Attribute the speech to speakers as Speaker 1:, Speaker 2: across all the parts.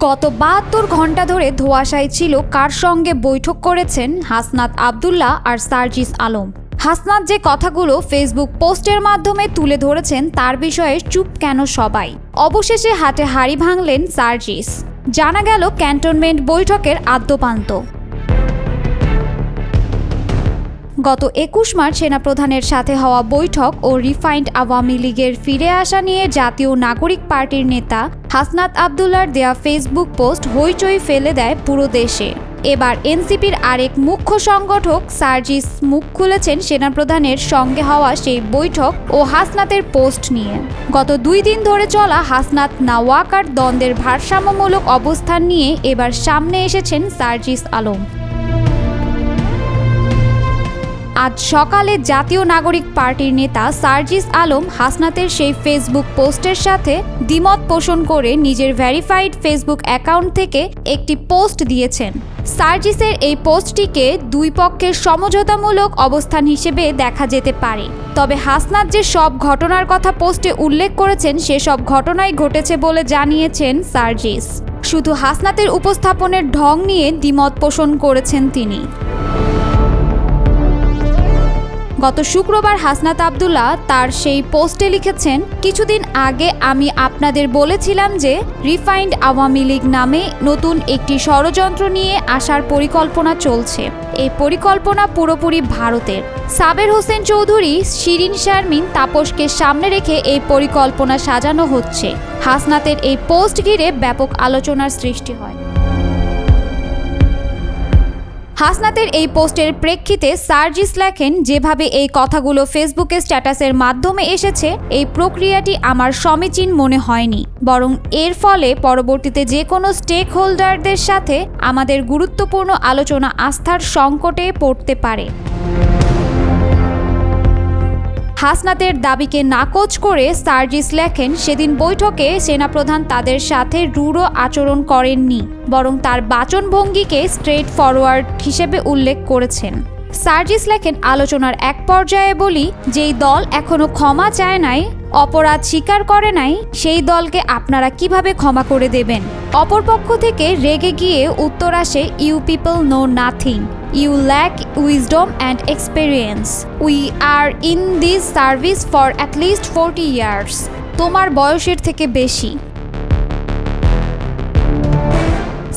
Speaker 1: গত ৭২ ঘন্টা ধরে ধোঁয়াশায় ছিল কার সঙ্গে বৈঠক করেছেন হাসনাত আব্দুল্লাহ আর সার্জিস আলম। হাসনাত যে কথাগুলো ফেসবুক পোস্টের মাধ্যমে তুলে ধরেছেন তার বিষয়ে চুপ কেন সবাই? অবশেষে হাটে হাড়ি ভাঙলেন সার্জিস। জানা গেল ক্যান্টনমেন্ট বৈঠকের আদ্যোপান্ত। গত ২১ মার্চ সেনাপ্রধানের সাথে হওয়া বৈঠক ও রিফাইন্ড আওয়ামী লীগের ফিরে আসা নিয়ে জাতীয় নাগরিক পার্টির নেতা হাসনাত আব্দুল্লাহর দেয়া ফেসবুক পোস্ট হইচই ফেলে দেয় পুরো দেশে। এবার এনসিপির আরেক মুখ্য সংগঠক সার্জিস মুখ খুলেছেন সেনাপ্রধানের সঙ্গে হওয়া সেই বৈঠক ও হাসনাতের পোস্ট নিয়ে। গত ২ দিন ধরে চলা হাসনাত ওয়াকার দ্বন্দ্বের ভারসাম্যমূলক অবস্থান নিয়ে এবার সামনে এসেছেন সার্জিস আলম। আজ সকালে জাতীয় নাগরিক পার্টির নেতা সার্জিস আলম হাসনাতের সেই ফেসবুক পোস্টের সাথে দ্বিমত পোষণ করে নিজের ভেরিফাইড ফেসবুক অ্যাকাউন্ট থেকে একটি পোস্ট দিয়েছেন। সার্জিসের এই পোস্টটিকে দুই পক্ষের সমঝোতামূলক অবস্থান হিসেবে দেখা যেতে পারে। তবে হাসনাত যে সব ঘটনার কথা পোস্টে উল্লেখ করেছেন সেসব ঘটনাই ঘটেছে বলে জানিয়েছেন সার্জিস। শুধু হাসনাতের উপস্থাপনের ঢং নিয়ে দ্বিমত পোষণ করেছেন তিনি। গত শুক্রবার হাসনাত আব্দুল্লাহ তার সেই পোস্টে লিখেছেন, কিছুদিন আগে আমি আপনাদের বলেছিলাম যে রিফাইন্ড আওয়ামী লীগ নামে নতুন একটি ষড়যন্ত্র নিয়ে আসার পরিকল্পনা চলছে। এই পরিকল্পনা পুরোপুরি ভারতের। সাবের হোসেন চৌধুরী, শিরিন শারমিন, তাপসকে সামনে রেখে এই পরিকল্পনা সাজানো হচ্ছে। হাসনাতের এই পোস্ট ঘিরে ব্যাপক আলোচনার সৃষ্টি হয়। হাসনাতের এই পোস্টের প্রেক্ষিতে সার্জিস লেখেন, যেভাবে এই কথাগুলো ফেসবুকে স্ট্যাটাসের মাধ্যমে এসেছে এই প্রক্রিয়াটি আমার সমীচীন মনে হয়নি, বরং এর ফলে পরবর্তীতে যে কোনো স্টেক হোল্ডারদের সাথে আমাদের গুরুত্বপূর্ণ আলোচনা আস্থার সংকটে পড়তে পারে। হাসনাতের দাবিকে নাকচ করে সার্জিস লেখেন, সেদিন বৈঠকে সেনাপ্রধান তাদের সাথে রূঢ় আচরণ করেননি, বরং তার বাচনভঙ্গিকে স্ট্রেট ফরওয়ার্ড হিসেবে উল্লেখ করেছেন। সার্জিস লেখেন, আলোচনার এক পর্যায়ে বলি, যেই দল এখনো ক্ষমা চায় নাই, অপরাধ স্বীকার করে নাই, সেই দলকে আপনারা কিভাবে ক্ষমা করে দেবেন? অপরপক্ষ থেকে রেগে গিয়ে উত্তর আসে, you people know nothing, you lack wisdom and experience, we are in this service for at least 40 years, তোমার বয়সের থেকে বেশি।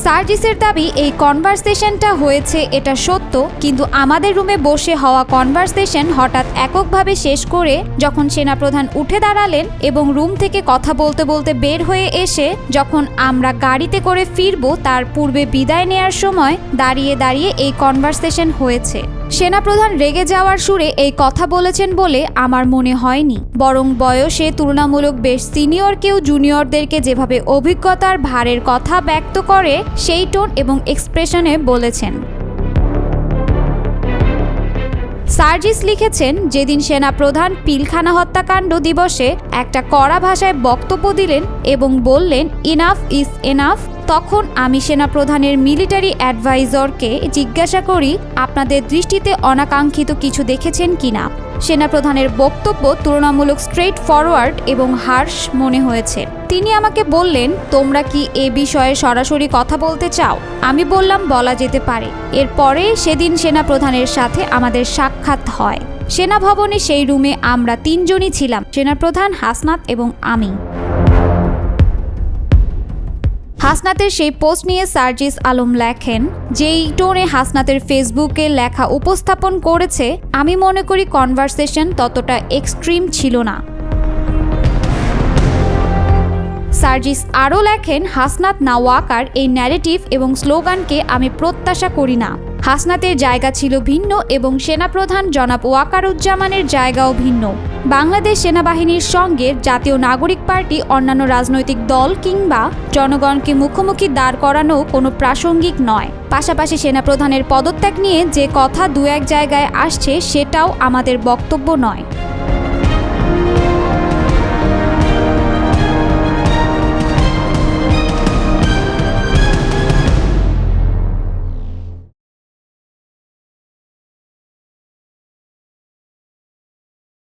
Speaker 1: সার্জিসের দাবি, এই কনভারসেশনটা হয়েছে এটা সত্য, কিন্তু আমাদের রুমে বসে হওয়া কনভারসেশন হঠাৎ এককভাবে শেষ করে যখন সেনাপ্রধান উঠে দাঁড়ালেন এবং রুম থেকে কথা বলতে বলতে বের হয়ে এসে যখন আমরা গাড়িতে করে ফিরবো তার পূর্বে বিদায় নেয়ার সময় দাঁড়িয়ে দাঁড়িয়ে এই কনভারসেশন হয়েছে। সেনাপ্রধান রেগে যাওয়ার সুরে এই কথা বলেছেন বলে আমার মনে হয়নি, বরং বয়সে তুলনামূলক বেশ সিনিয়র কেউ জুনিয়রদেরকে যেভাবে অভিজ্ঞতার ভারের কথা ব্যক্ত করে সেই টোন এবং এক্সপ্রেশনে বলেছেন। সার্জিস লিখেছেন, যেদিন সেনাপ্রধান পিলখানা হত্যাকাণ্ড দিবসে একটা কড়া ভাষায় বক্তব্য দিলেন এবং বললেন ইনাফ ইজ এনাফ, তখন আমি সেনাপ্রধানের মিলিটারি অ্যাডভাইজরকে জিজ্ঞাসা করি, আপনাদের দৃষ্টিতে অনাকাঙ্ক্ষিত কিছু দেখেছেন কিনা? সেনাপ্রধানের বক্তব্য তুলনামূলক স্ট্রেট ফরওয়ার্ড এবং হার্শ মনে হয়েছে। তিনি আমাকে বললেন, তোমরা কি এ বিষয়ে সরাসরি কথা বলতে চাও? আমি বললাম, বলা যেতে পারে। এরপরে সেদিন সেনাপ্রধানের সাথে আমাদের সাক্ষাৎ হয়। সেনাভবনে সেই রুমে আমরা ৩ জনই ছিলাম, সেনাপ্রধান, হাসনাত এবং আমি। হাসনাতের সেই পোস্ট নিয়ে সার্জিস আলম লেখেন, যেই টোনে হাসনাতের ফেসবুকে লেখা উপস্থাপন করেছে, আমি মনে করি কনভারসেশন ততটা এক্সট্রিম ছিল না। সার্জিস আরও লেখেন, হাসনাত ওয়াকার এই ন্যারেটিভ এবং স্লোগানকে আমি প্রত্যাশা করি না। হাসনাতের জায়গা ছিল ভিন্ন এবং সেনাপ্রধান জনাব ওয়াকারুজ্জামানের জায়গাও ভিন্ন। বাংলাদেশ সেনাবাহিনীর সঙ্গে জাতীয় নাগরিক পার্টি অন্যান্য রাজনৈতিক দল কিংবা জনগণকে মুখোমুখি দাঁড় করানো কোনো প্রাসঙ্গিক নয়। পাশাপাশি সেনাপ্রধানের পদত্যাগ নিয়ে যে কথা দু এক জায়গায় আসছে সেটাও আমাদের বক্তব্য নয়।